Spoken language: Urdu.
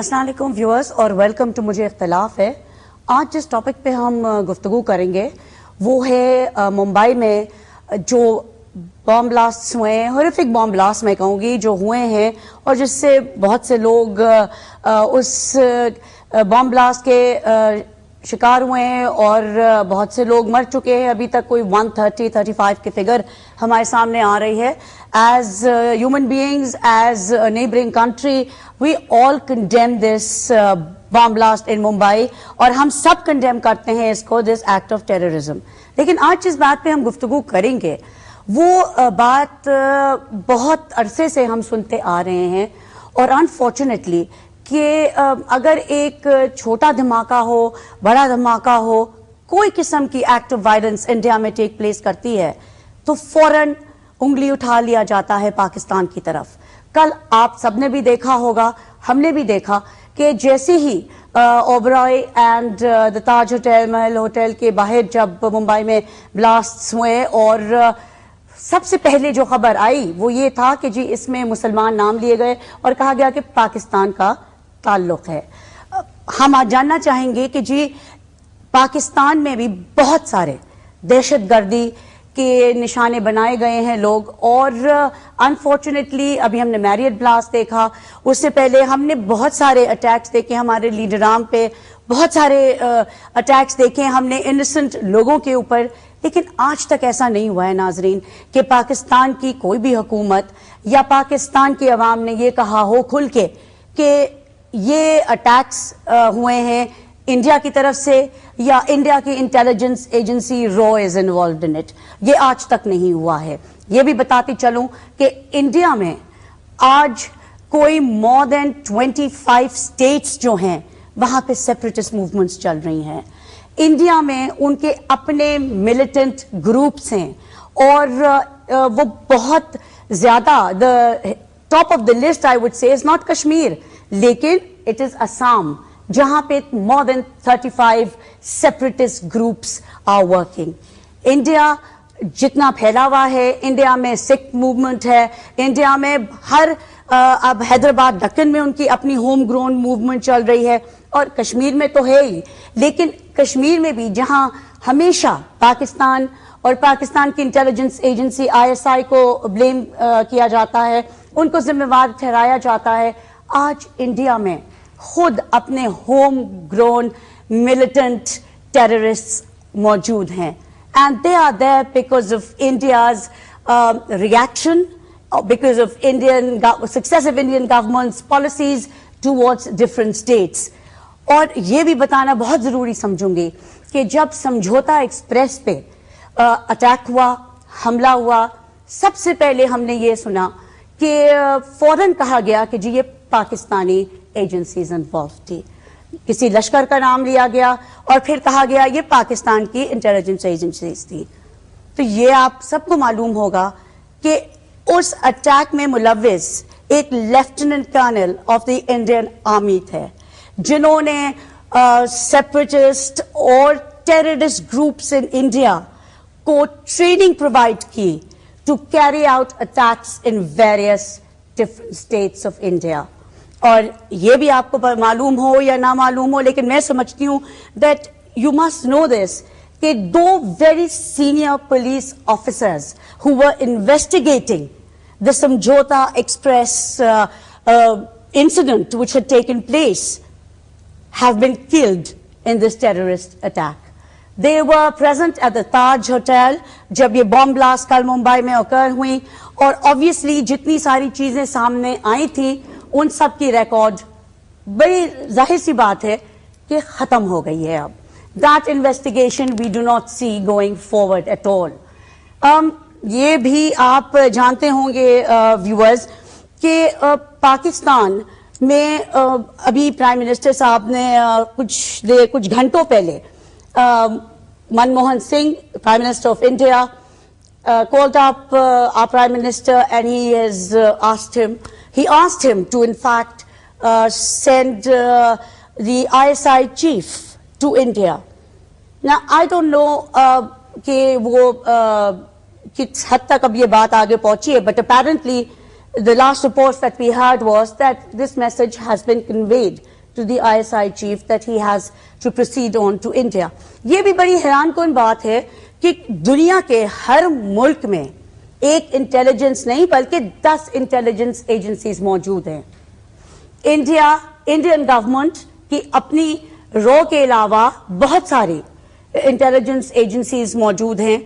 السلام علیکم ویورز اور ویلکم ٹو مجھے اختلاف ہے. آج جس ٹاپک پہ ہم گفتگو کریں گے وہ ہے ممبئی میں جو بام بلاسٹ ہوئے ہیں, ہورریفک بام بلاسٹ میں کہوں گی, جو ہوئے ہیں اور جس سے بہت سے لوگ اس بام بلاسٹ کے شکار ہوئے ہیں اور بہت سے لوگ مر چکے ہیں. ابھی تک کوئی 135 کی فگر ہمارے سامنے آ رہی ہے. As human beings, as neighbouring country, we all condemn this bomb blast in Mumbai, اور ہم سب کنڈیم کرتے ہیں اس کو, دس ایکٹ آف ٹیررزم. لیکن آج جس بات پہ ہم گفتگو کریں گے وہ بات بہت عرصے سے ہم سنتے آ رہے ہیں, اور انفارچونیٹلی کہ اگر ایک چھوٹا دھماکہ ہو, بڑا دھماکہ ہو, کوئی قسم کی ایکٹ آف وائلنس انڈیا میں ٹیک پلیس کرتی ہے تو فوراً انگلی اٹھا لیا جاتا ہے پاکستان کی طرف. کل آپ سب نے بھی دیکھا ہوگا, ہم نے بھی دیکھا کہ جیسے ہی Oberoi and the Taj hotel, Mahal hotel کے باہر جب ممبئی میں بلاسٹ ہوئے, اور سب سے پہلے جو خبر آئی وہ یہ تھا کہ جی اس میں مسلمان نام لیے گئے اور کہا گیا کہ پاکستان کا تعلق ہے. ہم آج جاننا چاہیں گے کہ جی پاکستان میں بھی بہت سارے دہشت گردی کے نشانے بنائے گئے ہیں لوگ, اور انفارچونیٹلی ابھی ہم نے میریٹ بلاسٹ دیکھا, اس سے پہلے ہم نے بہت سارے اٹیکس دیکھے ہمارے لیڈران پہ, بہت سارے اٹیکس دیکھے ہم نے انوسنٹ لوگوں کے اوپر. لیکن آج تک ایسا نہیں ہوا ہے ناظرین کہ پاکستان کی کوئی بھی حکومت یا پاکستان کی عوام نے یہ کہا ہو کھل کے کہ یہ اٹیکس ہوئے ہیں انڈیا کی طرف سے یا انڈیا کی intelligence agency row is involved in it. یہ آج تک نہیں ہوا ہے. یہ بھی بتاتی چلوں کہ انڈیا میں آج کوئی مور دین 25 اسٹیٹس جو ہیں وہاں پہ سیپریٹسٹ موومنٹس چل رہی ہیں. انڈیا میں ان کے اپنے ملیٹنٹ گروپس ہیں, اور وہ بہت زیادہ, the top of the list I would say is not Kashmir, لیکن it is Assam, جہاں پہ more than 35 separatist groups are working. India جتنا پھیلا ہوا ہے, انڈیا میں سکھ موومنٹ ہے, انڈیا میں ہر اب حیدرآباد دکن میں ان کی اپنی ہوم گرون موومنٹ چل رہی ہے, اور کشمیر میں تو ہے ہی. لیکن کشمیر میں بھی جہاں ہمیشہ پاکستان اور پاکستان کی انٹیلیجنس ایجنسی ISI کو بلیم کیا جاتا ہے, ان کو ذمہ وار ٹھہرایا جاتا ہے, آج انڈیا میں خود اپنے ہوم گرون ملیٹنٹ ٹیررسٹ موجود ہیں. And they are there because of India's reaction, because of successive Indian government's policies towards different states. اور یہ بھی بتانا بہت ضروری سمجھوں گی کہ جب سمجھوتا ایکسپریس پہ اٹیک ہوا, حملہ ہوا, سب سے پہلے ہم نے یہ سنا کہ فوراً کہا گیا کہ جی یہ پاکستانی ایجنسیز انوالو تھی, کسی لشکر کا نام لیا گیا اور پھر کہا گیا یہ پاکستان کی انٹیلیجنس ایجنسیز تھی. تو یہ آپ سب کو معلوم ہوگا کہ اس اٹیک میں ملوث ایک lieutenant colonel of the Indian army تھے, جنہوں نے سیپریٹسٹ اور ٹیررسٹ گروپس ان انڈیا کو ٹریننگ پرووائڈ کی to carry out attacks in various different states of India. اور یہ بھی آپ کو معلوم ہو یا نہ معلوم ہو, لیکن میں سمجھتی ہوں دیٹ یو مسٹ نو دس کہ 2 very senior police officers who were investigating the Samjhota Express incident which had taken place have been killed in this terrorist attack. They were present at the Taj Hotel جب یہ بام بلاسٹ کل ممبئی میں occur ہوئی, اور obviously جتنی ساری چیزیں سامنے آئی تھیں ان سب کی ریکارڈ بڑی ظاہر سی بات ہے کہ ختم ہو گئی ہے. اب that investigation we do not see going forward at all. یہ بھی آپ جانتے ہوں گے ویورز کہ پاکستان میں ابھی پرائم منسٹر صاحب نے کچھ گھنٹوں پہلے Manmohan Singh, prime minister of India, called up our prime minister and he asked him to in fact send the ISI chief to India. Now I don't know کہ وہ کس حد تک اب یہ بات آگے پہنچی ہے, but apparently the last reports that we heard was that this message has been conveyed to the ISI chief that he has to proceed on to India. یہ بھی بڑی حیران کن بات ہے کہ دنیا کے ہر ملک میں ایک انٹیلیجنس نہیں بلکہ 10 انٹیلیجنس ایجنسیز موجود ہیں. انڈین گورنمنٹ کی اپنی رو کے علاوہ بہت ساری انٹیلیجنس ایجنسیز موجود ہیں.